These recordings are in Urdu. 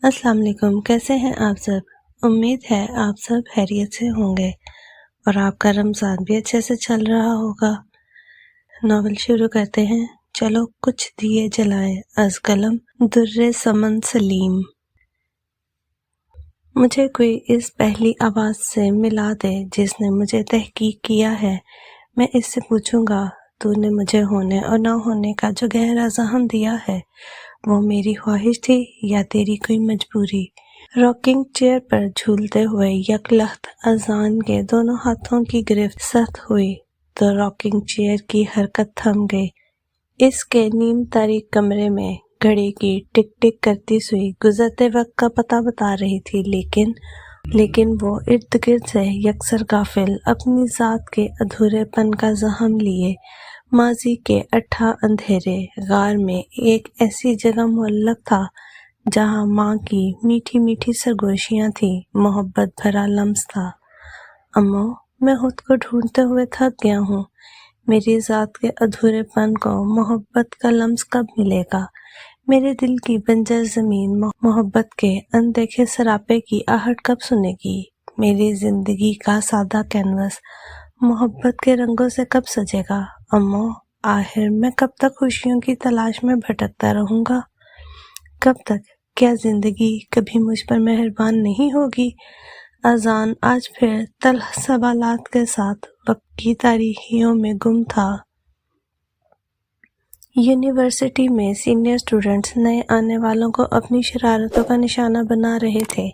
السلام علیکم، کیسے ہیں آپ سب؟ امید ہے آپ سب خیریت سے ہوں گے اور آپ کا رمضان بھی اچھے سے چل رہا ہوگا۔ ناول شروع کرتے ہیں۔ چلو کچھ دیے جلائیں از قلم در سمن سلیم۔ مجھے کوئی اس پہلی آواز سے ملا دے جس نے مجھے تحقیق کیا ہے۔ میں اس سے پوچھوں گا تو نے مجھے ہونے اور نہ ہونے کا جو گہرا ذہن دیا ہے وہ میری خواہش تھی یا تیری کوئی مجبوری؟ راکنگ چیئر پر جھولتے ہوئے یک لخت اذان کے دونوں ہاتھوں کی گرفت سخت ہوئی تو راکنگ چیئر کی حرکت تھم گئی۔ اس کے نیم تاریک کمرے میں گھڑی کی ٹک ٹک کرتی سوئی گزرتے وقت کا پتہ بتا رہی تھی، لیکن وہ ارد گرد سے یکسر غافل، اپنی ذات کے ادھورے پن کا زحم لیے ماضی کے اٹھا اندھیرے غار میں ایک ایسی جگہ معلق تھا جہاں ماں کی میٹھی میٹھی سرگوشیاں تھیں، محبت بھرا لمس تھا۔ اماں، میں خود کو ڈھونڈتے ہوئے تھک گیا ہوں۔ میری ذات کے ادھورے پن کو محبت کا لمس کب ملے گا؟ میرے دل کی بنجر زمین محبت کے اندیکھے سراپے کی آہٹ کب سنے گی؟ میری زندگی کا سادہ کینوس محبت کے رنگوں سے کب سجے گا؟ اماں، آخر میں کب تک خوشیوں کی تلاش میں بھٹکتا رہوں گا؟ کب تک؟ کیا زندگی کبھی مجھ پر مہربان نہیں ہوگی؟ اذان آج پھر تلخ سوالات کے ساتھ وقت کی تاریکیوں میں گم تھا۔ یونیورسٹی میں سینئر اسٹوڈنٹس نئے آنے والوں کو اپنی شرارتوں کا نشانہ بنا رہے تھے۔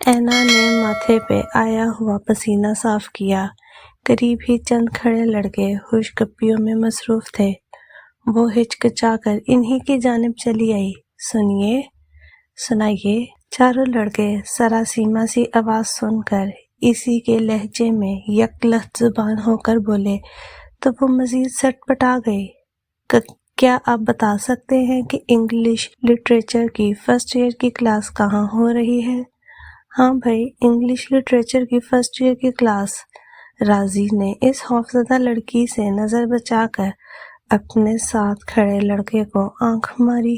اینا نے ماتھے پہ آیا ہوا پسینہ صاف کیا۔ قریب ہی چند کھڑے لڑکے ہوش گپیوں میں مصروف تھے۔ وہ ہچکچا کر انہی کی جانب چلی آئی۔ سنائیے۔ چاروں لڑکے سراسیمہ سی آواز سن کر اسی کے لہجے میں یک لخت زبان ہو کر بولے تو وہ مزید سٹ پٹا گئے۔ کیا آپ بتا سکتے ہیں کہ انگلش لٹریچر کی فرسٹ ایئر کی کلاس کہاں ہو رہی ہے؟ ہاں بھائی، انگلش لٹریچر کی فرسٹ ایئر کی کلاس۔ راضی نے اس خوفزدہ لڑکی سے نظر بچا کر اپنے ساتھ کھڑے لڑکے کو آنکھ ماری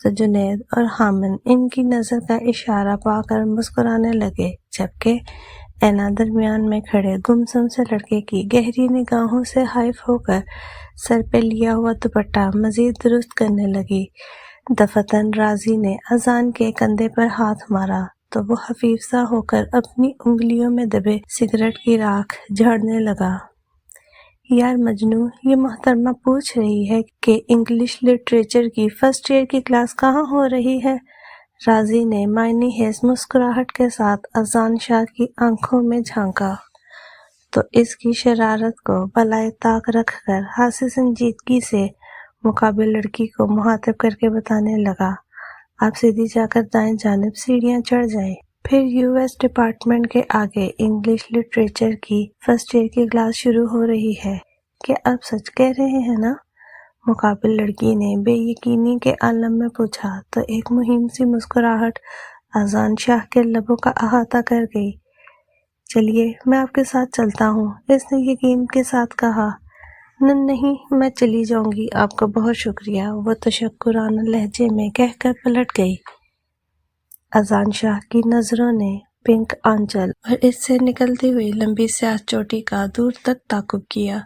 تو جنید اور حامد ان کی نظر کا اشارہ پا کر مسکرانے لگے، جبکہ اینا درمیان میں کھڑے گمسم سے لڑکے کی گہری نگاہوں سے حائف ہو کر سر پہ لیا ہوا دوپٹہ مزید درست کرنے لگی۔ دفتن راضی نے اذان کے کندھے پر ہاتھ مارا تو وہ خفیف سا ہو کر اپنی انگلیوں میں دبے سگریٹ کی راکھ جھاڑنے لگا۔ یار مجنوں، یہ محترمہ پوچھ رہی ہے کہ انگلش لٹریچر کی فرسٹ ایئر کی کلاس کہاں ہو رہی ہے؟ راضی نے معنی خیز مسکراہٹ کے ساتھ اذان شاہ کی آنکھوں میں جھانکا تو اس کی شرارت کو بالائے طاق رکھ کر خاصی سنجیدگی سے مقابل لڑکی کو مخاطب کر کے بتانے لگا، آپ سیدھی جا کر دائیں جانب سیڑھیاں چڑھ جائیں، پھر یو ایس ڈپارٹمنٹ کے آگے انگلش لٹریچر کی فرسٹ ایئر کی کلاس شروع ہو رہی ہے۔ کیا آپ سچ کہہ رہے ہیں نا؟ مقابل لڑکی نے بے یقینی کے عالم میں پوچھا تو ایک مہم سی مسکراہٹ اذان شاہ کے لبوں کا احاطہ کر گئی۔ چلیے میں آپ کے ساتھ چلتا ہوں، اس نے یقین کے ساتھ کہا۔ نہیں، میں چلی جاؤں گی، آپ کا بہت شکریہ، وہ تشکرانہ لہجے میں کہہ کر پلٹ گئی۔ اذان شاہ کی نظروں نے پنک آنچل اور اس سے نکلتی ہوئی لمبی سیاہ چوٹی کا دور تک تعاقب کیا۔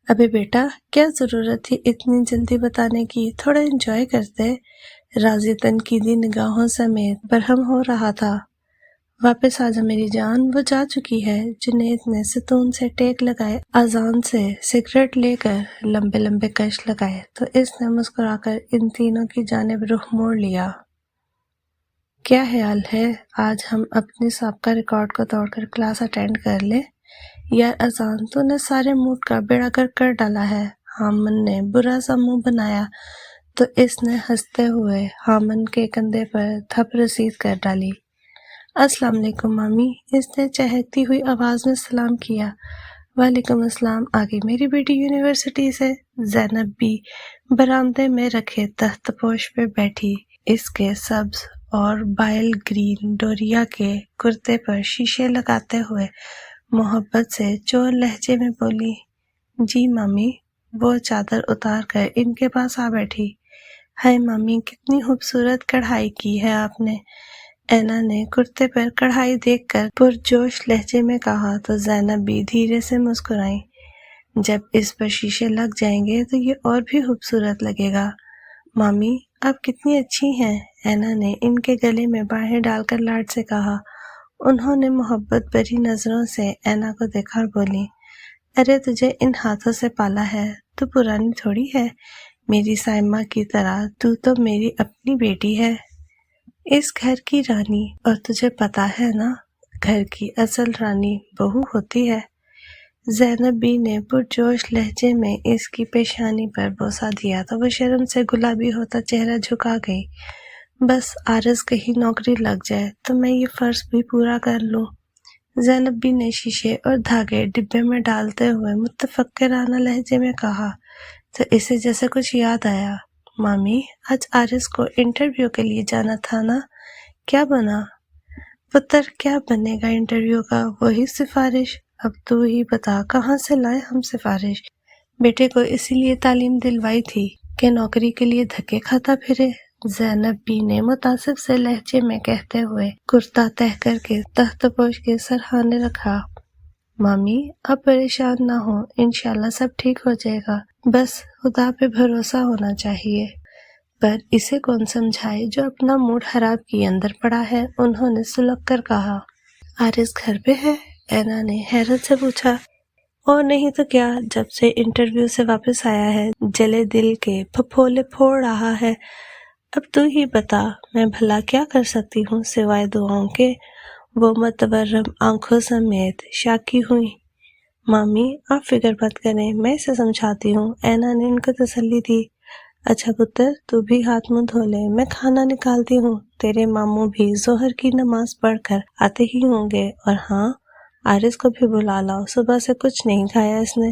ابے بیٹا، کیا ضرورت تھی اتنی جلدی بتانے کی؟ تھوڑا انجوائے کرتے۔ راضی تنقیدی نگاہوں سمیت برہم ہو رہا تھا۔ واپس آجا میری جان، وہ جا چکی ہے۔ جنید نے ستون سے ٹیک لگائے اذان سے سگریٹ لے کر لمبے لمبے کش لگائے تو اس نے مسکرا کر ان تینوں کی جانب رخ موڑ لیا۔ کیا خیال ہے آج ہم اپنی سابقہ ریکارڈ کو توڑ کر کلاس اٹینڈ کر لیں؟ یار اذان، تو نے سارے موڈ کا بیڑا گرک کر ڈالا ہے۔ حامد نے برا سا منہ بنایا تو اس نے ہنستے ہوئے حامد کے کندھے پر تھپ رسید کر ڈالی۔ السلام علیکم مامی، اس نے چہکتی ہوئی آواز میں سلام کیا۔ وعلیکم السلام، آگئی میری بیٹی یونیورسٹی سے؟ زینب بھی برآمدے میں رکھے تخت پوش پہ بیٹھی اس کے سبز اور بائل گرین ڈوریا کے کرتے پر شیشے لگاتے ہوئے محبت سے چور لہجے میں بولی، جی مامی۔ وہ چادر اتار کر ان کے پاس آ بیٹھی۔ ہائے مامی، کتنی خوبصورت کڑھائی کی ہے آپ نے، اینا نے کرتے پر کڑھائی دیکھ کر پرجوش لہجے میں کہا تو زینب بھی دھیرے سے مسکرائیں۔ جب اس پر شیشے لگ جائیں گے تو یہ اور بھی خوبصورت لگے گا۔ مامی آپ کتنی اچھی ہیں، اینا نے ان کے گلے میں باہیں ڈال کر لاڈ سے کہا۔ انہوں نے محبت بھری نظروں سے اینا کو دیکھا اور بولی، ارے تجھے ان ہاتھوں سے پالا ہے تو پرانی تھوڑی ہے، میری سائمہ کی طرح تو میری اپنی بیٹی ہے، اس گھر کی رانی، اور تجھے پتا ہے نا گھر کی اصل رانی بہو ہوتی ہے۔ زینب بی نے پرجوش لہجے میں اس کی پیشانی پر بوسہ دیا تو وہ شرم سے گلابی ہوتا چہرہ جھکا گئی۔ بس عارض کہیں نوکری لگ جائے تو میں یہ فرض بھی پورا کر لوں۔ زینب بی نے شیشے اور دھاگے ڈبے میں ڈالتے ہوئے متفکرانہ لہجے میں کہا تو اسے جیسے کچھ یاد آیا، مامی آج عارض کو انٹرویو کے لیے جانا تھا نا، کیا بنا؟ پتر کیا بنے گا انٹرویو کا، وہی سفارش، اب تو ہی بتا کہاں سے لائے ہم سفارش، بیٹے کو اسی لیے تعلیم دلوائی تھی کہ نوکری کے لیے دھکے کھاتا پھرے، زینب بی نے متاسف سے لہجے میں کہتے ہوئے کرتا تہہ کر کے تحت پوش کے سرہانے رکھا۔ مامی آپ پریشان نہ ہوں، انشاءاللہ سب ٹھیک ہو جائے گا، بس خدا پہ بھروسہ ہونا چاہیے۔ پر اسے کون سمجھائے جو اپنا موڈ خراب کیے اندر پڑا ہے، انہوں نے سلک کر کہا۔ عارض گھر پہ ہے؟ اینا نے حیرت سے پوچھا۔ اور نہیں تو کیا، جب سے انٹرویو سے واپس آیا ہے جلے دل کے پھپھولے پھوڑ رہا ہے۔ اب تو ہی بتا میں بھلا کیا کر سکتی ہوں سوائے دعاؤں کے، وہ متورم آنکھوں سمیت شاکی ہوئی۔ مامی آپ فکر مت کریں، میں اسے سمجھاتی ہوں، اینا نے ان کو تسلی دی۔ اچھا پتر تو بھی ہاتھ منہ دھو لے، میں کھانا نکالتی ہوں، تیرے ماموں بھی ظہر کی نماز پڑھ کر آتے ہی ہوں گے، اور ہاں عارض کو بھی بلا لاؤ، صبح سے کچھ نہیں کھایا اس نے۔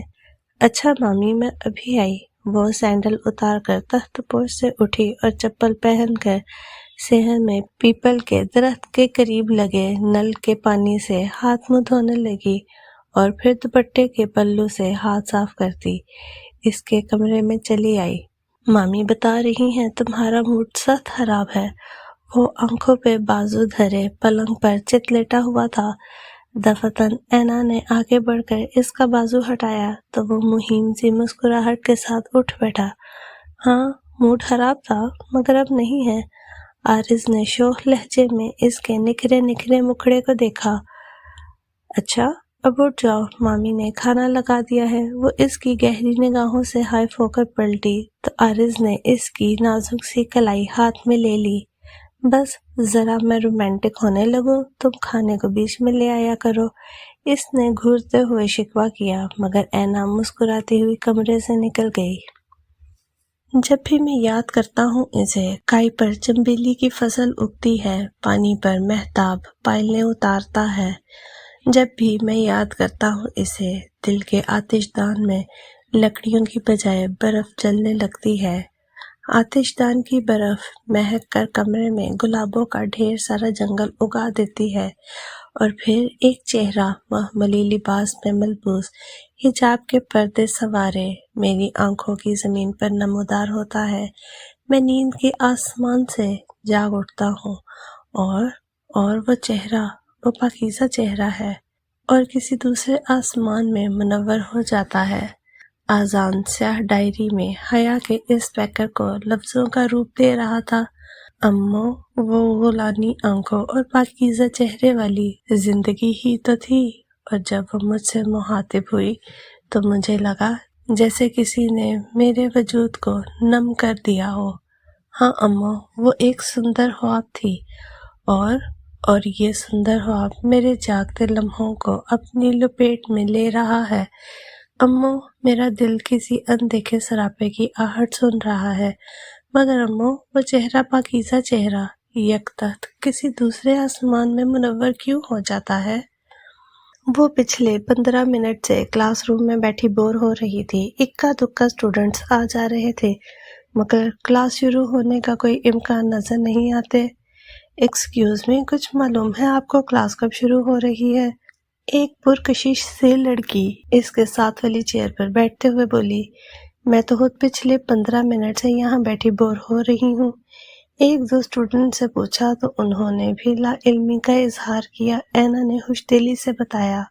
اچھا مامی میں ابھی آئی۔ وہ سینڈل اتار کر تخت پوش سے اٹھی اور چپل پہن کر صحن میں پیپل کے درخت کے قریب لگے نل کے پانی سے ہاتھ منہ دھونے لگی اور پھر دوپٹے کے پلو سے ہاتھ صاف کرتی اس کے کمرے میں چلی آئی۔ مامی بتا رہی ہیں تمہارا موڈ سخت خراب ہے۔ وہ آنکھوں پہ بازو دھرے پلنگ پر چت لیٹا ہوا تھا۔ دفتن اینا نے آگے بڑھ کر اس کا بازو ہٹایا تو وہ مہین سی مسکراہٹ کے ساتھ اٹھ بیٹھا۔ ہاں موڈ خراب تھا مگر اب نہیں ہے۔ عارض نے شوخ لہجے میں اس کے نکھرے نکھرے مکھڑے کو دیکھا۔ اچھا اب اٹھ جاؤ، مامی نے کھانا لگا دیا ہے۔ وہ اس کی گہری نگاہوں سے حائف ہو کر پلٹی تو عارض نے اس کی نازک سی کلائی ہاتھ میں لے لی۔ بس ذرا میں رومانٹک ہونے لگوں تم کھانے کو بیچ میں لے آیا کرو، اس نے گھورتے ہوئے شکوہ کیا، مگر اینا مسکراتی ہوئی کمرے سے نکل گئی۔ جب بھی میں یاد کرتا ہوں اسے، کائی پر چنبیلی کی فصل اگتی ہے، پانی پر مہتاب پائلیں اتارتا ہے۔ جب بھی میں یاد کرتا ہوں اسے، دل کے آتش دان میں لکڑیوں کی بجائے برف جلنے لگتی ہے۔ آتش دان کی برف مہک کر کمرے میں گلابوں کا ڈھیر سارا جنگل اگا دیتی ہے، اور پھر ایک چہرہ مخملی لباس میں ملبوس حجاب کے پردے سوارے میری آنکھوں کی زمین پر نمودار ہوتا ہے۔ میں نیند کے آسمان سے جاگ اٹھتا ہوں اور وہ چہرہ، وہ پاکیزہ چہرہ ہے، اور کسی دوسرے آسمان میں منور ہو جاتا ہے۔ آذان سیاہ ڈائری میں حیا کے اس پیکر کو لفظوں کا روپ دے رہا تھا۔ امو وہ غلانی آنکھوں اور پاکیزہ چہرے والی زندگی ہی تو تھی، اور جب وہ مجھ سے مخاطب ہوئی تو مجھے لگا جیسے کسی نے میرے وجود کو نم کر دیا ہو۔ ہاں امو وہ ایک سندر خواب تھی، اور یہ سندر خواب میرے جاگتے لمحوں کو اپنی لپیٹ میں لے رہا ہے۔ امو میرا دل کسی اندیکھے سراپے کی آہٹ سن رہا ہے، مگر امو وہ چہرہ، پاکیزہ چہرہ، یک تخت کسی دوسرے آسمان میں منور کیوں ہو جاتا ہے؟ وہ پچھلے 15 منٹ سے کلاس روم میں بیٹھی بور ہو رہی تھی۔ اکا دکا اسٹوڈنٹس آ جا رہے تھے، مگر کلاس شروع ہونے کا کوئی امکان نظر نہیں آتے۔ ایکسکیوز می، کچھ معلوم ہے آپ کو کلاس کب شروع ہو رہی ہے؟ ایک پرکشش سی لڑکی اس کے ساتھ والی چیئر پر بیٹھتے ہوئے بولی۔ میں تو خود پچھلے 15 منٹ سے یہاں بیٹھی بور ہو رہی ہوں۔ ایک دو اسٹوڈنٹ سے پوچھا تو انہوں نے بھی لا علمی کا اظہار کیا۔ اینا نے خوش دلی سے بتایا۔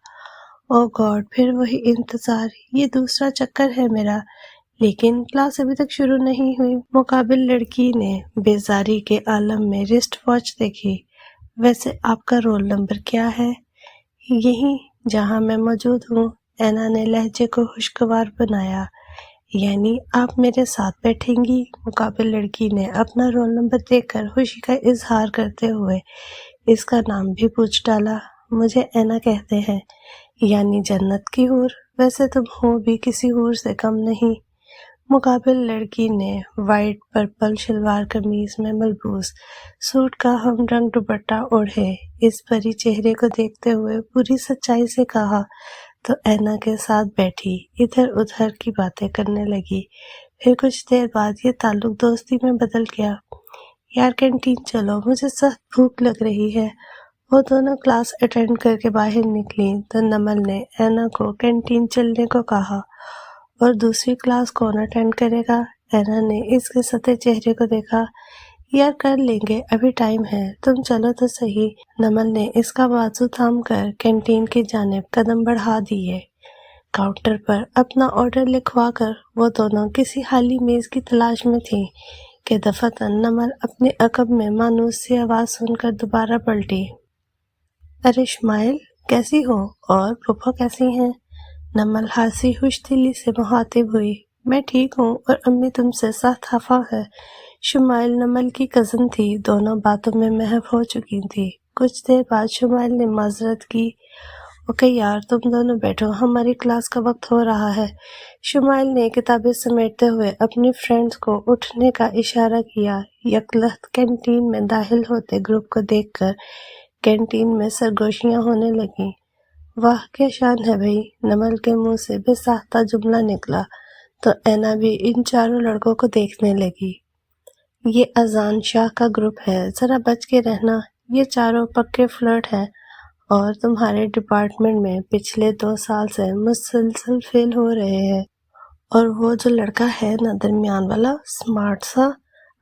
او گاڈ، پھر وہی انتظار، یہ دوسرا چکر ہے میرا، لیکن کلاس ابھی تک شروع نہیں ہوئی۔ مقابل لڑکی نے بیزاری کے عالم میں رسٹ واچ دیکھی۔ ویسے آپ کا رول نمبر کیا ہے؟ یہی جہاں میں موجود ہوں، اینا نے لہجے کو خوشگوار بنایا۔ یعنی آپ میرے ساتھ بیٹھیں گی؟ مقابل لڑکی نے اپنا رول نمبر دیکھ کر خوشی کا اظہار کرتے ہوئے اس کا نام بھی پوچھ ڈالا۔ مجھے اینا کہتے ہیں، یعنی جنت کی حور۔ ویسے تم ہو بھی کسی حور سے کم نہیں۔ مقابل لڑکی نے وائٹ پرپل شلوار قمیض میں ملبوس سوٹ کا ہم رنگ دوپٹہ اوڑھے اس پری چہرے کو دیکھتے ہوئے پوری سچائی سے کہا تو اینا کے ساتھ بیٹھی ادھر ادھر کی باتیں کرنے لگی۔ پھر کچھ دیر بعد یہ تعلق دوستی میں بدل گیا۔ یار کینٹین چلو، مجھے سخت بھوک لگ رہی ہے۔ وہ دونوں کلاس اٹینڈ کر کے باہر نکلی تو نمل نے اینا کو کینٹین چلنے کو کہا۔ اور دوسری کلاس کون اٹینڈ کرے گا؟ اینا نے اس کے سطح چہرے کو دیکھا۔ یار کر لیں گے، ابھی ٹائم ہے، تم چلو تو صحیح۔ نمل نے اس کا بازو تھام کر کینٹین کی جانب قدم بڑھا دیے۔ کاؤنٹر پر اپنا آرڈر لکھوا کر وہ دونوں کسی خالی میز کی تلاش میں تھیں کہ دفعتاً نمل اپنے عقب میں مانوس سی آواز سن کر دوبارہ پلٹی۔ ارے شمائل، کیسی ہو؟ اور پھوپھو کیسی ہیں؟ نمل ہنسی خوش دلی سے مخاطب ہوئی۔ میں ٹھیک ہوں، اور امی تم سے سخت خفا ہے۔ شمائل نمل کی کزن تھی، دونوں باتوں میں محو ہو چکی تھی۔ کچھ دیر بعد شمائل نے معذرت کی۔ اوکے یار، تم دونوں بیٹھو، ہماری کلاس کا وقت ہو رہا ہے۔ شمائل نے کتابیں سمیٹتے ہوئے اپنی فرینڈز کو اٹھنے کا اشارہ کیا۔ یکلخت کینٹین میں داخل ہوتے گروپ کو دیکھ کر کینٹین میں سرگوشیاں ہونے لگیں۔ واہ کیا شان ہے بھائی، نمل کے منہ سے بے ساختہ جملہ نکلا تو اینا بھی ان چاروں لڑکوں کو دیکھنے لگی۔ یہ اذان شاہ کا گروپ ہے، ذرا بچ کے رہنا، یہ چاروں پکے فلرٹ ہیں اور تمہارے ڈپارٹمنٹ میں پچھلے 2 سال سے مسلسل فیل ہو رہے ہیں۔ اور وہ جو لڑکا ہے نا درمیان والا، سمارٹ سا،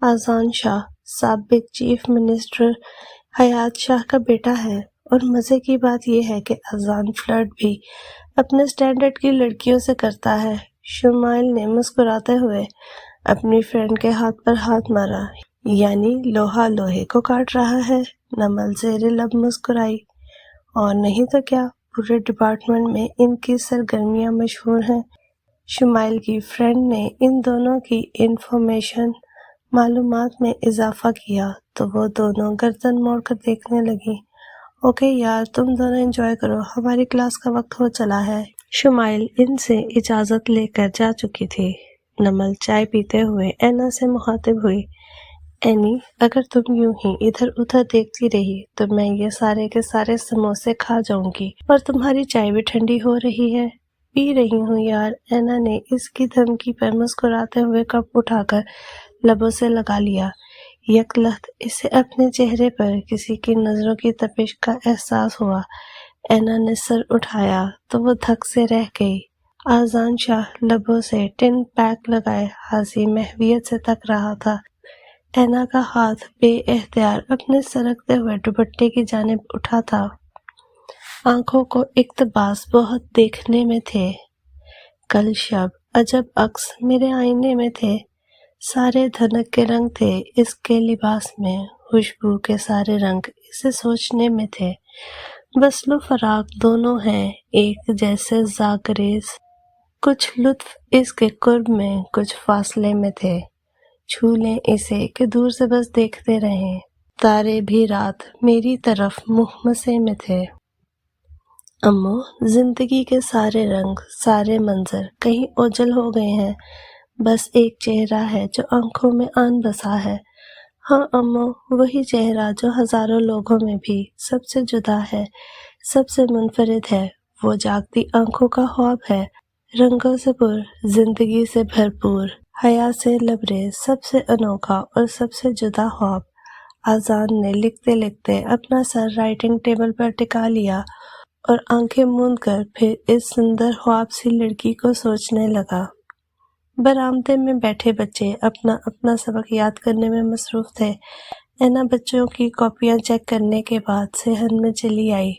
اذان شاہ سابق چیف منسٹر حیات شاہ کا بیٹا ہے۔ اور مزے کی بات یہ ہے کہ اذان فلرٹ بھی اپنے سٹینڈرڈ کی لڑکیوں سے کرتا ہے۔ شمائل نے مسکراتے ہوئے اپنی فرینڈ کے ہاتھ پر ہاتھ مارا۔ یعنی لوہا لوہے کو کاٹ رہا ہے؟ نمل زیر لب مسکرائی۔ اور نہیں تو کیا، پورے ڈپارٹمنٹ میں ان کی سرگرمیاں مشہور ہیں۔ شمائل کی فرینڈ نے ان دونوں کی انفارمیشن معلومات میں اضافہ کیا تو وہ دونوں گردن موڑ کر دیکھنے لگی۔ اوکے یار، تم دونوں انجوائے کرو، ہماری کلاس کا وقت ہو چلا ہے۔ شمائل ان سے اجازت لے کر جا چکی تھی۔ نمل چائے پیتے ہوئے اینا سے مخاطب ہوئی۔ اینی، اگر تم یوں ہی ادھر ادھر دیکھتی رہی تو میں یہ سارے کے سارے سموسے کھا جاؤں گی، اور تمہاری چائے بھی ٹھنڈی ہو رہی ہے۔ پی رہی ہوں یار، اینا نے اس کی دھمکی پر مسکراتے ہوئے کپ اٹھا کر لبوں سے لگا لیا۔ یکلخت اسے اپنے چہرے پر کسی کی نظروں کی تپش کا احساس ہوا۔ اینا نے سر اٹھایا تو وہ دھک سے رہ گئی۔ اذان شاہ لبوں سے ٹن پیک لگائے حاضی محویت سے تک رہا تھا۔ اینا کا ہاتھ بے اختیار اپنے سرکتے ہوئے دوپٹے کی جانب اٹھا تھا۔ آنکھوں کو اقتباس بہت دیکھنے میں تھے۔ کل شب عجب عکس میرے آئینے میں تھے، سارے دھنک کے رنگ تھے اس کے لباس میں، خوشبو کے سارے رنگ اسے سوچنے میں تھے۔ وصل و فراق دونوں ہیں ایک جیسے زاگریز، کچھ لطف اس کے قرب میں کچھ فاصلے میں تھے۔ چھو لیں اسے کہ دور سے بس دیکھتے رہیں، تارے بھی رات میری طرف مہمسے میں تھے۔ امو، زندگی کے سارے رنگ، سارے منظر کہیں اوجھل ہو گئے ہیں، بس ایک چہرہ ہے جو آنکھوں میں آن بسا ہے۔ ہاں امو، وہی چہرہ جو ہزاروں لوگوں میں بھی سب سے جدا ہے، سب سے منفرد ہے، وہ جاگتی آنکھوں کا خواب ہے، رنگوں سے پر، زندگی سے بھرپور، حیا سے لبریز، سب سے انوکھا اور سب سے جدا خواب۔ اذان نے لکھتے لکھتے اپنا سر رائٹنگ ٹیبل پر ٹکا لیا اور آنکھیں موند کر پھر اس سندر خواب سی لڑکی کو سوچنے لگا۔ برآمدے میں بیٹھے بچے اپنا اپنا سبق یاد کرنے میں مصروف تھے۔ اینا بچوں کی کاپیاں چیک کرنے کے بعد صحن میں چلی آئی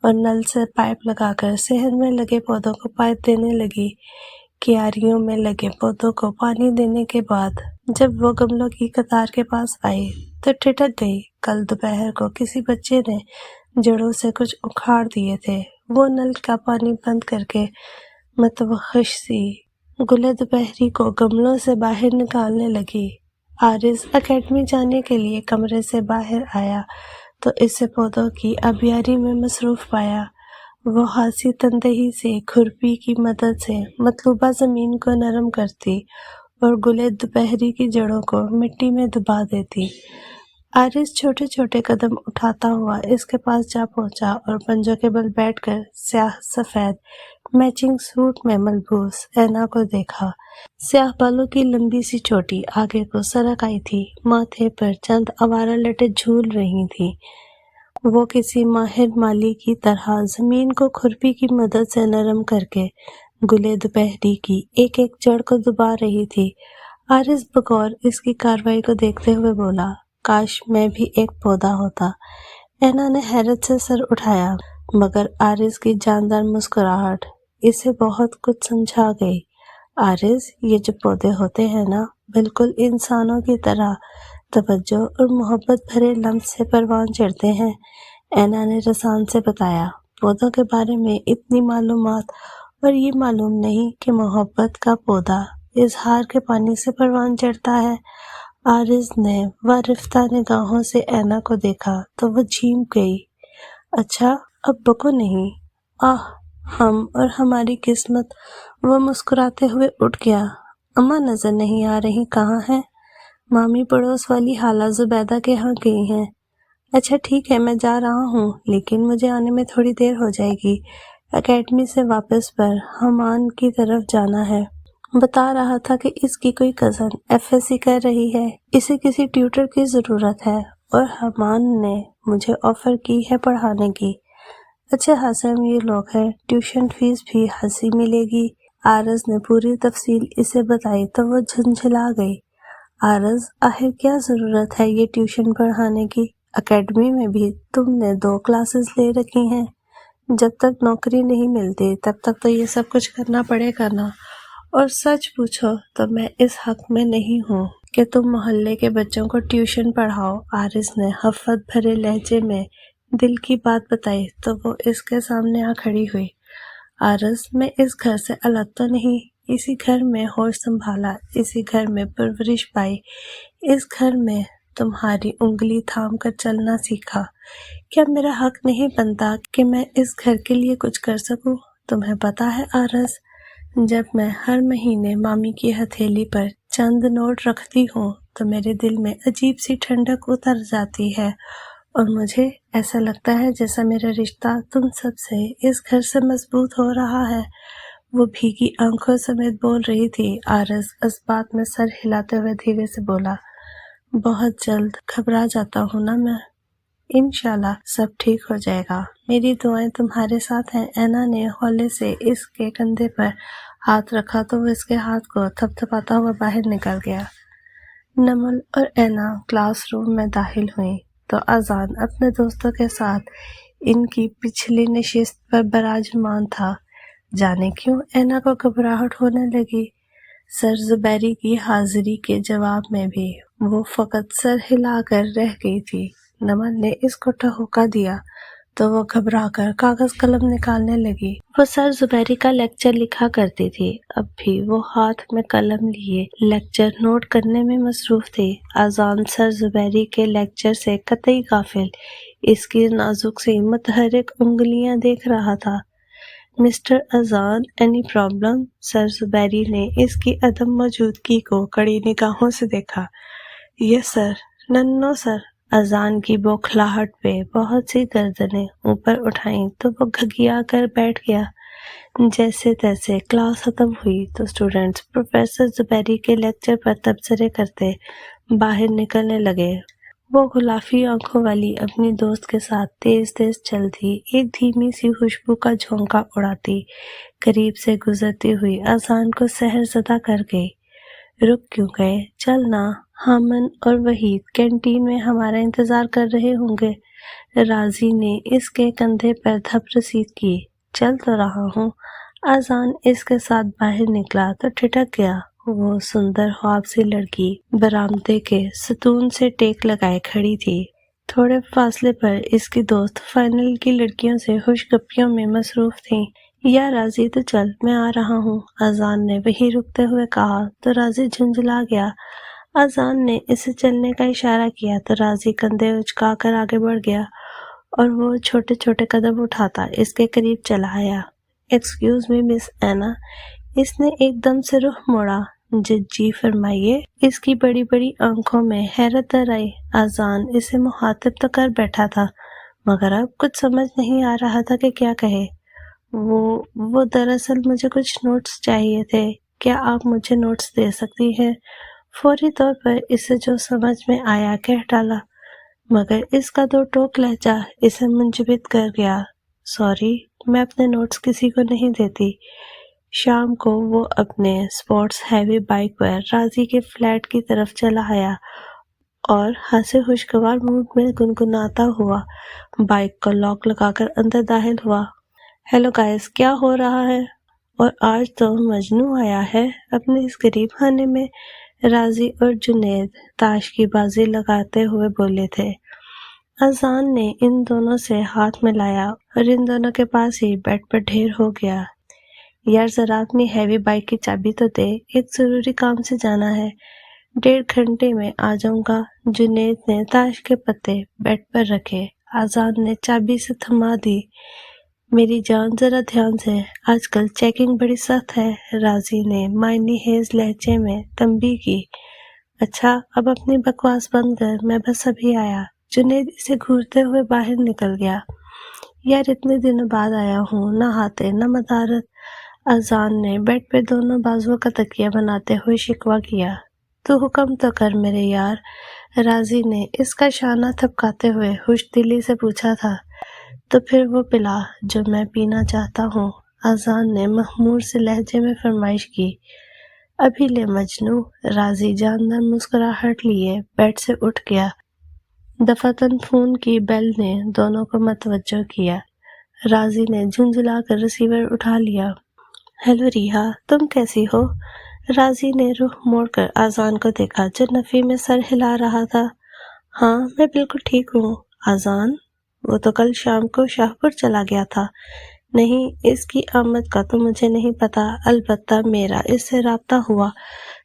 اور نل سے پائپ لگا کر صحن میں لگے پودوں کو پائپ دینے لگی۔ کیاریوں میں لگے پودوں کو پانی دینے کے بعد جب وہ گملوں کی قطار کے پاس آئی تو ٹھٹک گئی۔ کل دوپہر کو کسی بچے نے جڑوں سے کچھ اکھاڑ دیے تھے۔ وہ نل کا پانی بند کر کے متوحش سی گلے دوپہری کو گملوں سے باہر نکالنے لگی۔ عارض اکیڈمی جانے کے لیے کمرے سے باہر آیا تو اسے پودوں کی آبیاری میں مصروف پایا۔ وہ ہاتھی تندہی سے کھرپی کی مدد سے مطلوبہ زمین کو نرم کرتی اور گلے دوپہری کی جڑوں کو مٹی میں دبا دیتی۔ عارض چھوٹے چھوٹے قدم اٹھاتا ہوا اس کے پاس جا پہنچا اور پنجوں کے بل بیٹھ کر سیاہ سفید میچنگ سوٹ میں ملبوس اینا کو دیکھا۔ سیاہ بالوں کی لمبی سی چوٹی آگے کو سرک آئی تھی، ماتھے پر چند آوارہ لٹیں جھول رہی تھیں۔ وہ کسی ماہر مالی کی طرح زمین کو کھرپی کی مدد سے نرم کر کے گلے دوپہری کی ایک ایک جڑ کو دبا رہی تھی۔ عارض بغور اس کی کارروائی کو دیکھتے ہوئے بولا، کاش میں بھی ایک پودا ہوتا۔ اینا نے حیرت سے سر اٹھایا، مگر عارض کی جاندار مسکراہٹ اسے بہت کچھ سمجھا گئی۔ عارض، یہ جو پودے ہوتے ہیں نا، بالکل انسانوں کی طرح توجہ اور محبت بھرے لمس سے پروان چڑھتے ہیں۔ اینا نے رسان سے بتایا، پودوں کے بارے میں اتنی معلومات اور یہ معلوم نہیں کہ محبت کا پودا اظہار کے پانی سے پروان چڑھتا ہے۔ عارض نے وارفتہ نگاہوں سے اینا کو دیکھا تو وہ جھیم گئی۔ اچھا، اب بکو نہیں۔ آہ، ہم اور ہماری قسمت۔ وہ مسکراتے ہوئے اٹھ گیا۔ اماں نظر نہیں آ رہی، کہاں ہیں؟ مامی پڑوس والی خالہ زبیدہ کے ہاں گئی ہیں۔ اچھا ٹھیک ہے، میں جا رہا ہوں، لیکن مجھے آنے میں تھوڑی دیر ہو جائے گی۔ اکیڈمی سے واپس پر حمان کی طرف جانا ہے۔ بتا رہا تھا کہ اس کی کوئی کزن ایف ایس سی کر رہی ہے، اسے کسی ٹیوٹر کی ضرورت ہے اور حمان نے مجھے آفر کی ہے پڑھانے کی۔ اچھے خاصے امیر لوگ ہیں، ٹیوشن فیس بھی ہنسی ملے گی۔ عارض نے پوری تفصیل اسے بتائی تو وہ جھنجھلا گئی۔ عارض، آخر کیا ضرورت ہے یہ ٹیوشن پڑھانے کی؟ اکیڈمی میں بھی تم نے 2 کلاسز لے رکھی ہیں۔ جب تک نوکری نہیں ملتی تب تک تو یہ سب کچھ کرنا پڑے گا نا۔ اور سچ پوچھو تو میں اس حق میں نہیں ہوں کہ تم محلے کے بچوں کو ٹیوشن پڑھاؤ۔ عارض نے خفت بھرے لہجے میں دل کی بات بتائی تو وہ اس کے سامنے آ کھڑی ہوئی۔ عارض، میں اس گھر سے الگ تو نہیں، اسی گھر میں ہوش سنبھالا، اسی گھر میں پرورش پائی، اس گھر میں تمہاری انگلی تھام کر چلنا سیکھا۔ کیا میرا حق نہیں بنتا کہ میں اس گھر کے لیے کچھ کر سکوں؟ تمہیں پتا ہے عارض، جب میں ہر مہینے مامی کی ہتھیلی پر چند نوٹ رکھتی ہوں تو میرے دل میں عجیب سی ٹھنڈک اتر جاتی ہے اور مجھے ایسا لگتا ہے جیسا میرا رشتہ تم سب سے اس گھر سے مضبوط ہو رہا ہے۔ وہ بھیگی آنکھوں سمیت بول رہی تھی۔ عارض اس بات میں سر ہلاتے ہوئے دھیرے سے بولا، بہت جلد گھبرا جاتا ہوں نا میں۔ انشاءاللہ سب ٹھیک ہو جائے گا، میری دعائیں تمہارے ساتھ ہیں۔ اینا نے ہولے سے اس کے کندھے پر ہاتھ رکھا تو وہ اس کے ہاتھ کو تھپ تھپاتا ہوا باہر نکل گیا۔ نمل اور اینا کلاس روم میں داخل ہوئیں تو اذان اپنے دوستوں کے ساتھ ان کی پچھلی نشست پر براجمان تھا۔ جانے کیوں اینا کو گھبراہٹ ہونے لگی۔ سر زبیری کی حاضری کے جواب میں بھی وہ فقط سر ہلا کر رہ گئی تھی۔ نمل نے اس کو ٹھہوکا دیا تو وہ گھبرا کر کاغذ قلم نکالنے لگی۔ وہ سر زبیری کا لیکچر لکھا کرتی تھی، اب بھی وہ ہاتھ میں قلم لیے لیکچر نوٹ کرنے میں مصروف تھی۔ اذان سر زبیری کے لیکچر سے قطعی غافل اس کی نازک سی متحرک انگلیاں دیکھ رہا تھا۔ مسٹر اذان، اینی پرابلم؟ سر زبیری نے اس کی عدم موجودگی کو کڑی نگاہوں سے دیکھا۔ یس سر۔ نو سر۔ اذان کی بوکھلاہٹ پہ بہت سی گردنیں اوپر اٹھائیں تو وہ گھگیا کر بیٹھ گیا۔ جیسے تیسے کلاس ختم ہوئی تو اسٹوڈنٹس پروفیسر زبیری کے لیکچر پر تبصرے کرتے باہر نکلنے لگے۔ وہ غلافی آنکھوں والی اپنی دوست کے ساتھ تیز تیز چلتی، ایک دھیمی سی خوشبو کا جھونکا اڑاتی، قریب سے گزرتی ہوئی اذان کو سحر زدہ کر گئی۔ رک کیوں گئے؟ چلنا، ہامن اور وحید کینٹین میں ہمارا انتظار کر رہے ہوں گے۔ راضی نے اس کے کندھے پر دھپ رسید کی۔ چل تو رہا ہوں۔ اذان اس کے ساتھ باہر نکلا تو ٹھٹک گیا۔ وہ سندر خواب سی لڑکی برآمدے کے ستون سے ٹیک لگائے کھڑی تھی۔ تھوڑے فاصلے پر اس کی دوست فائنل کی لڑکیوں سے خوش گپیوں میں مصروف تھیں۔ یا راضی تو چل، میں آ رہا ہوں، اذان نے وہی رکتے ہوئے کہا تو راضی جھنجھلا گیا۔ اذان نے اسے چلنے کا اشارہ کیا تو راضی کندھے اچکا کر آگے بڑھ گیا اور وہ چھوٹے چھوٹے قدم اٹھاتا اس کے قریب چلا آیا۔ ایکسکیوز می مس اینا۔ اس نے ایک دم سے رخ موڑا۔ جی فرمائیے۔ اس کی بڑی بڑی آنکھوں میں حیرت در آئی۔ اذان اسے مخاطب تو کر بیٹھا تھا مگر اب کچھ سمجھ نہیں آ رہا تھا کہ کیا کہے۔ وہ دراصل مجھے کچھ نوٹس چاہیے تھے، کیا آپ مجھے نوٹس دے سکتی ہیں؟ فوری طور پر اسے جو سمجھ میں آیا کہہ ڈالا، مگر اس کا دو ٹوک لہجہ اسے منجمد کر گیا۔ سوری، میں اپنے نوٹس کسی کو نہیں دیتی۔ شام کو وہ اپنے اسپورٹس ہیوی بائک پر راضی کے فلیٹ کی طرف چلا آیا اور ہنسے خوشگوار موڈ میں گنگناتا ہوا بائک کو لاک لگا کر اندر داخل ہوا۔ ہیلو گائز، کیا ہو رہا ہے؟ اور آج تو مجنوں آیا ہے اپنے اس غریب خانے میں، راضی اور جنید تاش کی بازی لگاتے ہوئے بولے تھے۔ اذان نے ان دونوں سے ہاتھ ملایا اور ان دونوں کے پاس ہی بیڈ پر ڈھیر ہو گیا۔ یار ذرا اپنی ہیوی بائک کی چابی تو دے، ایک ضروری کام سے جانا ہے۔ 1.5 گھنٹے میں آ جاؤں گا۔ جنید نے تاش کے پتے بیڈ پر رکھے۔ اذان نے چابی سے تھما دی۔ میری جان ذرا دھیان سے، آج کل چیکنگ بڑی سخت ہے، راضی نے معنی خیز لہجے میں تنبیہ کی۔ اچھا، اب اپنی بکواس بند کر، میں بس ابھی آیا۔ جنید اسے گھورتے ہوئے باہر نکل گیا۔ یار اتنے دنوں بعد آیا ہوں، نہ ہاتے نہ مدارت، اذان نے بیڈ پہ دونوں بازوؤں کا تکیہ بناتے ہوئے شکوہ کیا۔ تو حکم تو کر میرے یار، راضی نے اس کا شانہ تھپکاتے ہوئے خوش دلی سے پوچھا تھا۔ تو پھر وہ پلا جو میں پینا چاہتا ہوں، اذان نے مخمور سے لہجے میں فرمائش کی۔ ابھی لے مجنوں، راضی جاندار مسکراہٹ لیے بیڈ سے اٹھ گیا۔ دفعتاً فون کی بیل نے دونوں کو متوجہ کیا۔ راضی نے جھنجھلا کر ریسیور اٹھا لیا۔ ہیلو ریحا، تم کیسی ہو؟ راضی نے رخ موڑ کر اذان کو دیکھا جو نفی میں سر ہلا رہا تھا۔ ہاں میں بالکل ٹھیک ہوں۔ اذان، وہ تو کل شام کو شاہپور چلا گیا تھا۔ نہیں، اس کی آمد کا تو مجھے نہیں پتا، البتہ میرا اس سے رابطہ ہوا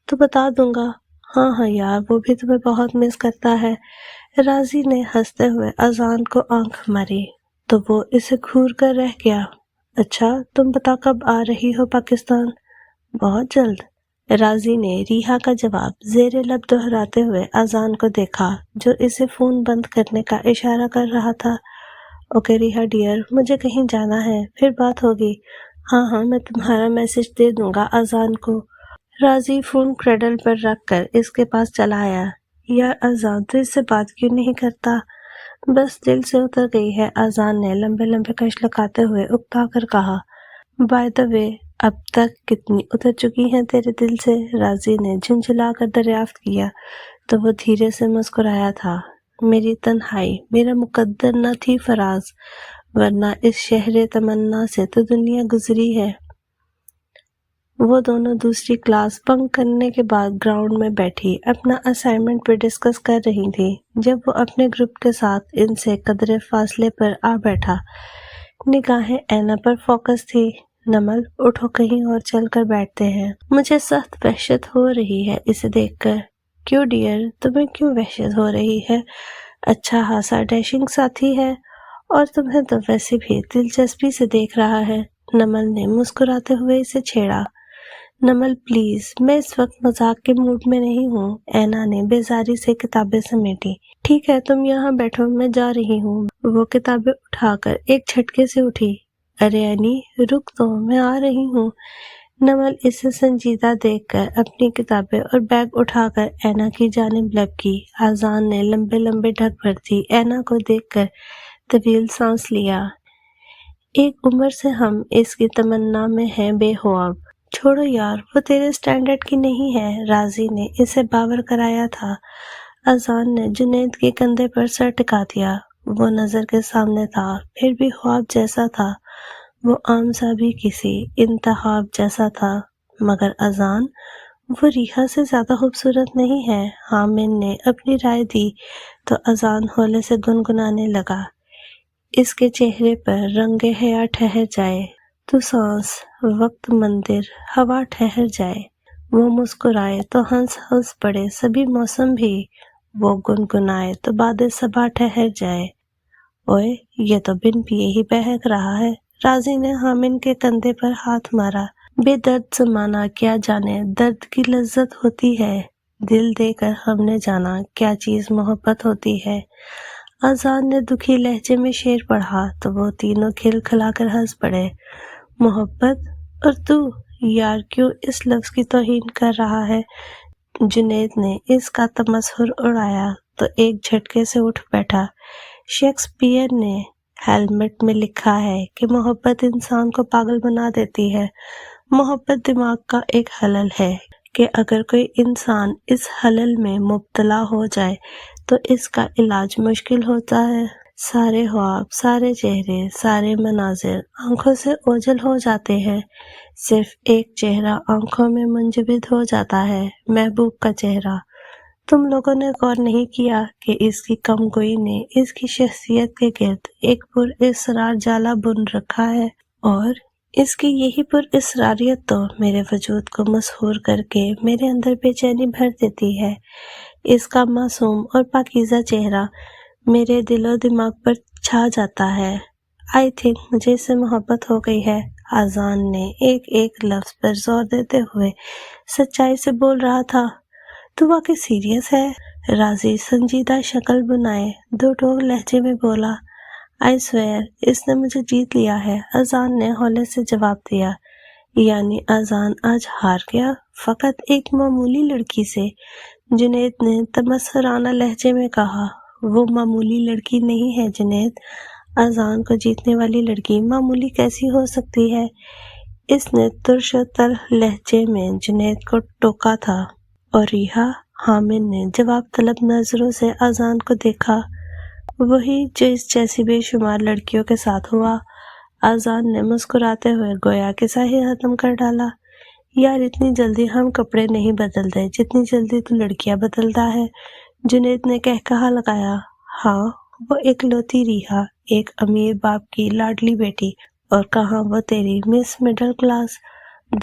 تو بتا دوں گا۔ ہاں یار، وہ بھی تمہیں بہت مس کرتا ہے۔ راضی نے ہنستے ہوئے اذان کو آنکھ ماری تو وہ اسے گھور کر رہ گیا۔ اچھا، تم بتا کب آ رہی ہو پاکستان؟ بہت جلد، راضی نے ریحا کا جواب زیر لب دہراتے ہوئے اذان کو دیکھا جو اسے فون بند کرنے کا اشارہ کر رہا تھا۔ اوکے ریحا ڈیئر، مجھے کہیں جانا ہے، پھر بات ہوگی۔ ہاں میں تمہارا میسج دے دوں گا اذان کو۔ راضی فون کریڈل پر رکھ کر اس کے پاس چلا آیا۔ یار اذان، تو اس سے بات کیوں نہیں کرتا؟ بس دل سے اتر گئی ہے، اذان نے لمبے لمبے کش لگاتے ہوئے اکتا کر کہا۔ بائی دا وے، اب تک کتنی اتر چکی ہیں تیرے دل سے؟ راضی نے جھنجھلا کر دریافت کیا تو وہ دھیرے سے مسکرایا تھا۔ میری تنہائی میرا مقدر نہ تھی فراز، ورنہ اس شہر تمنا سے تو دنیا گزری ہے۔ وہ دونوں دوسری کلاس بنک کرنے کے بعد گراؤنڈ میں بیٹھی اپنا اسائنمنٹ پہ ڈسکس کر رہی تھی جب وہ اپنے گروپ کے ساتھ ان سے قدرے فاصلے پر آ بیٹھا۔ نگاہیں اینا پر فوکس تھی۔ نمل، اٹھو کہیں اور چل کر بیٹھتے ہیں، مجھے سخت وحشت ہو رہی ہے اسے دیکھ کر۔ کیوں ڈیئر، تمہیں کیوں وحشت ہو رہی ہے؟ اچھا خاصا ڈیشنگ ساتھی ہے اور تمہیں تو ویسے بھی دلچسپی سے دیکھ رہا ہے، نمل نے مسکراتے ہوئے اسے چھیڑا۔ نمل پلیز، میں اس وقت مذاق کے موڈ میں نہیں ہوں، اینا نے بیزاری سے کتابیں سمیٹی۔ ٹھیک ہے تم یہاں بیٹھو، میں جا رہی ہوں۔ وہ کتابیں اٹھا کر ایک جھٹکے سے اٹھی۔ ارے اینی، رک تو، میں آ رہی ہوں۔ نمل اسے سنجیدہ دیکھ کر اپنی کتابیں اور بیگ اٹھا کر اینا کی جانب لپکی۔ اذان نے لمبے لمبے ڈھک بھر دی۔ اینا کو دیکھ کر طویل سانس لیا۔ ایک عمر سے ہم اس کی تمنا میں ہیں بے خواب۔ چھوڑو یار، وہ تیرے سٹینڈرڈ کی نہیں ہے، راضی نے اسے باور کرایا تھا۔ اذان نے جنید کے کندھے پر سر ٹکا دیا۔ وہ نظر کے سامنے تھا، پھر بھی خواب جیسا تھا۔ وہ عام سا بھی کسی انتخاب جیسا تھا۔ مگر اذان، وہ ریحا سے زیادہ خوبصورت نہیں ہے۔ حامد نے اپنی رائے دی تو اذان ہولے سے گنگنانے لگا۔ اس کے چہرے پر رنگ حیا ٹھہر جائے تو سانس، وقت مندر، ہوا ٹھہر جائے۔ وہ مسکرائے تو ہنس ہنس پڑے سبھی موسم بھی۔ وہ گنگنائے تو باد صبا ٹھہر جائے۔ اوئے، یہ تو بن پیے ہی بہک رہا ہے۔ راضی نے حامد کے کندھے پر ہاتھ مارا۔ بے درد زمانہ کیا جانے درد کی لذت ہوتی ہے، دل دے کر ہم نے جانا کیا چیز محبت ہوتی ہے۔ اذان نے دکھی لہجے میں شعر پڑھا تو وہ تینوں کھل کھلا کر ہنس پڑے۔ محبت؟ اور تو یار کیوں اس لفظ کی توہین کر رہا ہے؟ جنید نے اس کا تمسخر اڑایا تو ایک جھٹکے سے اٹھ بیٹھا۔ شیکسپیئر نے ہیملیٹ میں لکھا ہے کہ محبت انسان کو پاگل بنا دیتی ہے۔ محبت دماغ کا ایک خلل ہے کہ اگر کوئی انسان اس خلل میں مبتلا ہو جائے تو اس کا علاج مشکل ہوتا ہے۔ سارے خواب، سارے چہرے، سارے مناظر آنکھوں سے اوجھل ہو جاتے ہیں۔ صرف ایک چہرہ آنکھوں میں منجمد ہو جاتا ہے، محبوب کا چہرہ۔ تم لوگوں نے غور نہیں کیا کہ اس کی کم گوئی نے اس کی شخصیت کے گرد ایک پر اسرار جالا بن رکھا ہے، اور اس کی یہی پر اسراریت تو میرے وجود کو مسحور کر کے میرے اندر بے چینی بھر دیتی ہے۔ اس کا معصوم اور پاکیزہ چہرہ میرے دل و دماغ پر چھا جاتا ہے۔ آئی تھنک مجھے اس سے محبت ہو گئی ہے۔ اذان نے ایک ایک لفظ پر زور دیتے ہوئے سچائی سے بول رہا تھا۔ تو واقعی سیریس ہے؟ راضی سنجیدہ شکل بنائے دو ٹوک لہجے میں بولا۔ آئی سویئر اس نے مجھے جیت لیا ہے، اذان نے ہولے سے جواب دیا۔ یعنی اذان آج ہار گیا فقط ایک معمولی لڑکی سے؟ جنید نے تمسخرانہ لہجے میں کہا۔ وہ معمولی لڑکی نہیں ہے جنید، اذان کو جیتنے والی لڑکی معمولی کیسی ہو سکتی ہے؟ اس نے ترش و تلخ لہجے میں جنید کو ٹوکا تھا۔ اور ریحا؟ حامد نے جواب طلب نظروں سے اذان کو دیکھا۔ وہی جو اس جیسی بے شمار لڑکیوں کے ساتھ ہوا۔ اذان نے مسکراتے ہوئے گویا قصہ ہی ختم کر ڈالا۔ یار اتنی جلدی ہم کپڑے نہیں بدلتے جتنی جلدی تو لڑکیاں بدلتا ہے، جنید نے قہقہا لگایا۔ ہاں، وہ اکلوتی ریحا، ایک امیر باپ کی لاڈلی بیٹی، اور کہاں وہ تیری مس مڈل کلاس،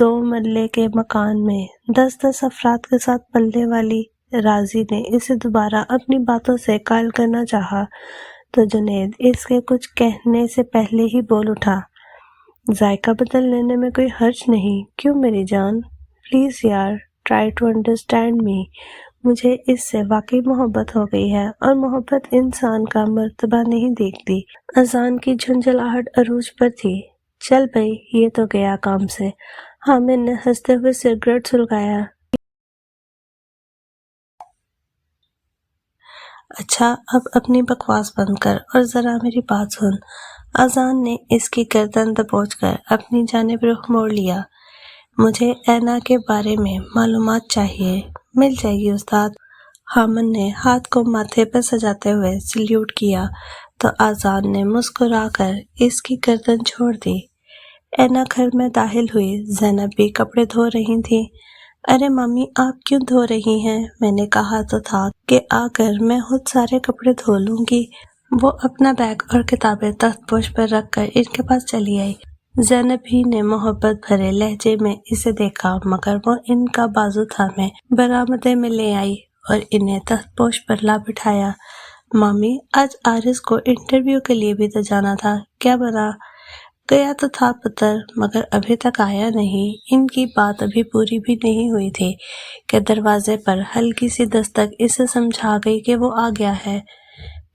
2 مرلے کے مکان میں 10 افراد کے ساتھ پلنے والی۔ راضی نے اسے دوبارہ اپنی باتوں سے قائل کرنا چاہا تو جنید اس کے کچھ کہنے سے پہلے ہی بول اٹھا۔ ذائقہ بدل لینے میں کوئی حرج نہیں، کیوں میری جان؟ پلیز یار، ٹرائی ٹو انڈرسٹینڈ می۔ مجھے اس سے واقعی محبت ہو گئی ہے، اور محبت انسان کا مرتبہ نہیں دیکھتی۔ اذان کی جھنجھلاہٹ عروج پر تھی۔ چل بھئی، یہ تو گیا کام سے۔ حامد نے ہنستے ہوئے سگریٹ سلگایا۔ اچھا، اب اپنی بکواس بند کر اور ذرا میری بات سن۔ اذان نے اس کی گردن دبوچ کر اپنی جانب رخ موڑ لیا۔ مجھے اینا کے بارے میں معلومات چاہیے۔ مل جائے گی استاد۔ حامد نے ہاتھ کو ماتھے پر سجاتے ہوئے سلیوٹ کیا تو اذان نے مسکرا کر اس کی گردن چھوڑ دی۔ اینا گھر میں داخل ہوئی۔ زینب بھی کپڑے دھو رہی تھی۔ ارے مامی، آپ کیوں دھو رہی ہیں؟ میں نے کہا تو تھا کہ آ کر میں خود سارے کپڑے دھو لوں گی۔ وہ اپنا بیگ اور کتابیں تخت پوش پر رکھ کر ان کے پاس چلی آئی۔ زینب ہی نے محبت بھرے لہجے میں اسے دیکھا، مگر وہ ان کا بازو تھامے برآمدے میں لے آئی اور انہیں تخت پوش پر لا بٹھایا۔ مامی، آج عارض کو انٹرویو کے لیے بھی تو جانا تھا، کیا بنا؟ گیا تو تھا پتر، مگر ابھی تک آیا نہیں۔ ان کی بات ابھی پوری بھی نہیں ہوئی تھی کہ دروازے پر ہلکی سی دستک اسے سمجھا گئی کہ وہ آ گیا ہے۔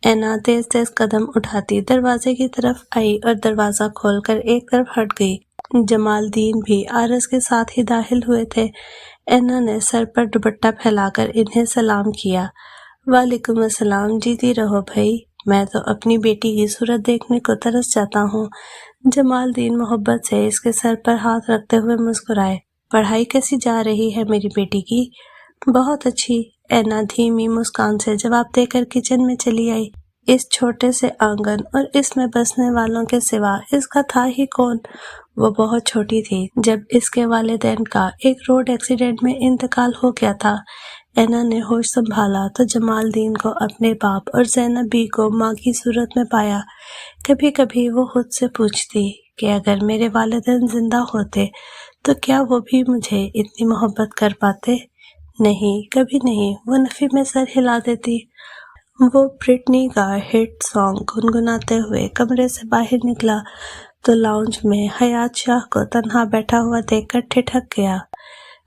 اینا تیز تیز قدم اٹھاتی دروازے کی طرف آئی اور دروازہ کھول کر ایک طرف ہٹ گئی۔ جمال الدین بھی عارض کے ساتھ ہی داخل ہوئے تھے۔ اینا نے سر پر دوپٹہ پھیلا کر انہیں سلام کیا۔ وعلیکم السلام، جیتی رہو بھائی، میں تو اپنی بیٹی کی صورت دیکھنے کو ترس جاتا ہوں۔ جمال الدین محبت سے اس کے سر پر ہاتھ رکھتے ہوئے مسکرائے۔ پڑھائی کیسی جا رہی ہے میری بیٹی کی؟ بہت اچھی، اینا دھیمی مسکان سے جواب دے کر کچن میں چلی آئی۔ اس چھوٹے سے آنگن اور اس میں بسنے والوں کے سوا اس کا تھا ہی کون؟ وہ بہت چھوٹی تھی جب اس کے والدین کا ایک روڈ ایکسیڈنٹ میں انتقال ہو گیا تھا۔ اینا نے ہوش سنبھالا تو جمال الدین کو اپنے باپ اور زینب بی کو ماں کی صورت میں پایا۔ کبھی کبھی وہ خود سے پوچھتی کہ اگر میرے والدین زندہ ہوتے تو کیا وہ بھی مجھے اتنی محبت کر پاتے؟ نہیں، کبھی نہیں، وہ نفی میں سر ہلا دیتی۔ وہ برٹنی کا ہٹ سانگ گنگناتے ہوئے کمرے سے باہر نکلا تو لاؤنج میں حیات شاہ کو تنہا بیٹھا ہوا دیکھ کر ٹھٹک گیا۔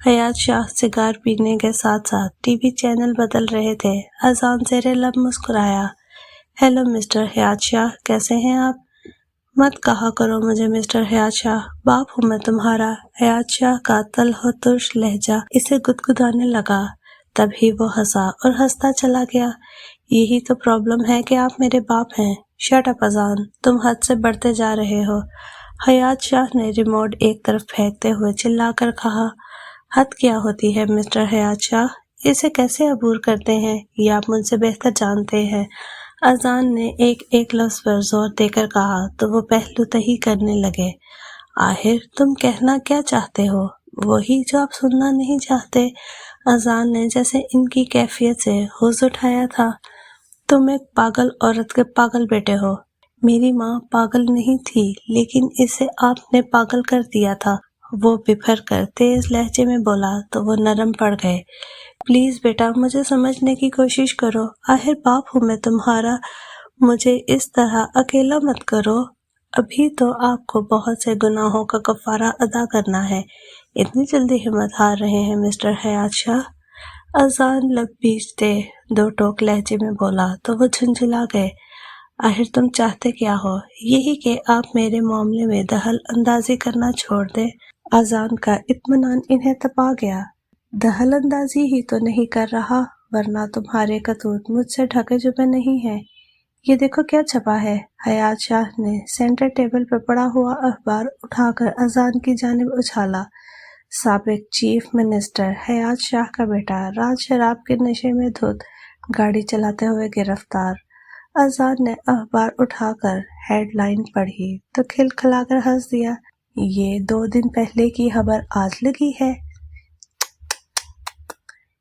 حیات شاہ سگار پینے کے ساتھ ساتھ ٹی وی چینل بدل رہے تھے۔ اذان زیر لب مسکرایا۔ ہیلو مسٹر حیات شاہ، کیسے ہیں آپ؟ مت کہا کرو مجھے مسٹر حیات شاہ، باپ ہوں میں تمہارا۔ حیات شاہ کا تلخ و ترش لہجہ اسے گدگدانے لگا۔ تب ہی وہ ہنسا اور ہنستا چلا گیا۔ یہی تو پرابلم ہے کہ آپ میرے باپ ہیں۔ شٹ اپ اذان، تم حد سے بڑھتے جا رہے ہو۔ حیات شاہ نے ریموٹ ایک طرف پھینکتے ہوئے چلا کر کہا۔ حد کیا ہوتی ہے مسٹر حیات شاہ؟ اسے کیسے عبور کرتے ہیں یہ آپ مجھ سے بہتر جانتے ہیں۔ اذان نے ایک لفظ پر زور دے کر کہا تو وہ پہلو تہی کرنے لگے۔ آخر تم کہنا کیا چاہتے ہو؟ وہی جو آپ سننا نہیں چاہتے۔ اذان نے جیسے ان کی کیفیت سے ہوش اٹھایا تھا۔ تم ایک پاگل عورت کے پاگل بیٹے ہو۔ میری ماں پاگل نہیں تھی لیکن اسے آپ نے پاگل کر دیا تھا۔ وہ بپھر کر تیز لہجے میں بولا تو وہ نرم پڑ گئے۔ پلیز بیٹا مجھے سمجھنے کی کوشش کرو، آخر باپ ہوں میں تمہارا، مجھے اس طرح اکیلا مت کرو۔ ابھی تو آپ کو بہت سے گناہوں کا کفارہ ادا کرنا ہے، اتنی جلدی ہمت ہار رہے ہیں مسٹر حیات شاہ؟ اذان لب بیچتے دو ٹوک لہجے میں بولا تو وہ جھنجھلا گئے۔ آخر تم چاہتے کیا ہو؟ یہی کہ آپ میرے معاملے میں دخل اندازی کرنا چھوڑ دیں۔ اذان کا اطمینان انہیں تپا گیا۔ دخل اندازی ہی تو نہیں کر رہا، ورنہ تمہارے کرتوت مجھ سے ڈھکے چھپے نہیں ہیں۔ یہ دیکھو کیا چھپا ہے۔ حیات شاہ نے سینٹر ٹیبل پر پڑا ہوا اخبار اٹھا کر اذان کی جانب اچھالا۔ سابق چیف منسٹر حیات شاہ کا بیٹا رات شراب کے نشے میں دھت گاڑی چلاتے ہوئے گرفتار۔ اذان نے اخبار اٹھا کر ہیڈ لائن پڑھی تو کھلکھلا کر ہنس دیا۔ یہ 2 دن پہلے کی خبر آج لگی ہے۔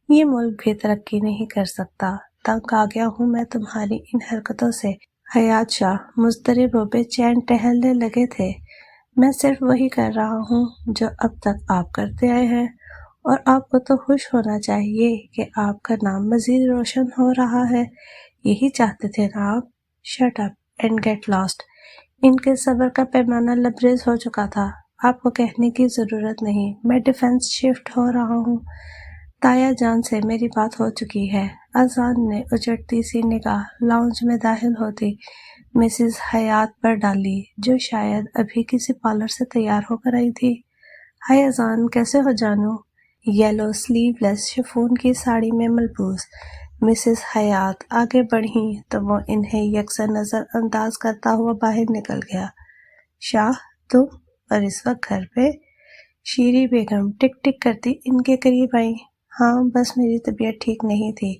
یہ ملک بھی ترقی نہیں کر سکتا۔ تنگ آ گیا ہوں میں تمہاری ان حرکتوں سے۔ حیات شاہ مضطرب و بے چین ٹہلنے لگے تھے۔ میں صرف وہی کر رہا ہوں جو اب تک آپ کرتے آئے ہیں، اور آپ کو تو خوش ہونا چاہیے کہ آپ کا نام مزید روشن ہو رہا ہے۔ یہی چاہتے تھے نا آپ؟ Shut up and get lost. ان کے صبر کا پیمانہ لبریز ہو چکا تھا۔ آپ کو کہنے کی ضرورت نہیں، میں ڈیفنس شفٹ ہو رہا ہوں۔ تایا جان سے میری بات ہو چکی ہے۔ اذان نے اچٹتی سی نگاہ لاؤنج میں داخل ہوتی مسز حیات پر ڈالی، جو شاید ابھی کسی پارلر سے تیار ہو کر آئی تھی۔ ہائے اذان، کیسے ہو جانو؟ یلو سلیو لیس شفون کی ساڑی میں ملبوس مسز حیات آگے بڑھیں تو وہ انہیں یکساں نظر انداز کرتا ہوا باہر نکل گیا۔ شاہ تم، اور اس وقت گھر پہ؟ شیری بیگم ٹک ٹک کرتی ان کے قریب آئیں۔ ہاں بس میری طبیعت ٹھیک نہیں تھی۔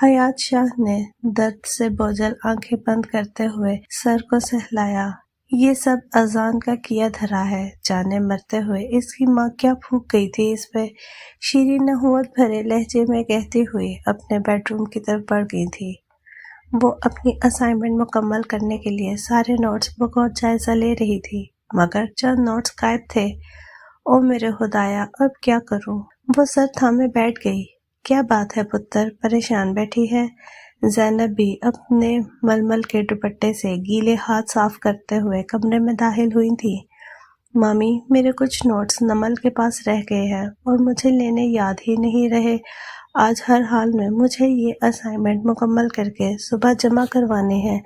حیات شاہ نے درد سے بوجھل آنکھیں بند کرتے ہوئے سر کو سہلایا۔ یہ سب اذان کا کیا دھرا ہے، جانے مرتے ہوئے اس کی ماں کیا پھونک گئی تھی اس پہ، شیری نحوست بھرے لہجے میں کہتی ہوئی اپنے بیڈ روم کی طرف بڑھ گئی تھی۔ وہ اپنی اسائنمنٹ مکمل کرنے کے لیے سارے نوٹس بغور جائزہ لے رہی تھی، مگر چند نوٹس غائب تھے۔ او میرے خدایا، اب کیا کروں؟ وہ سر تھامے بیٹھ گئی۔ کیا بات ہے پتر، پریشان بیٹھی ہے؟ زینب بھی اپنے ململ کے دوپٹے سے گیلے ہاتھ صاف کرتے ہوئے کمرے میں داخل ہوئی تھی۔ مامی، میرے کچھ نوٹس نمل کے پاس رہ گئے ہیں اور مجھے لینے یاد ہی نہیں رہے۔ آج ہر حال میں مجھے یہ اسائنمنٹ مکمل کر کے صبح جمع کروانے ہیں،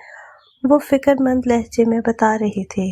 وہ فکر مند لہجے میں بتا رہی تھی۔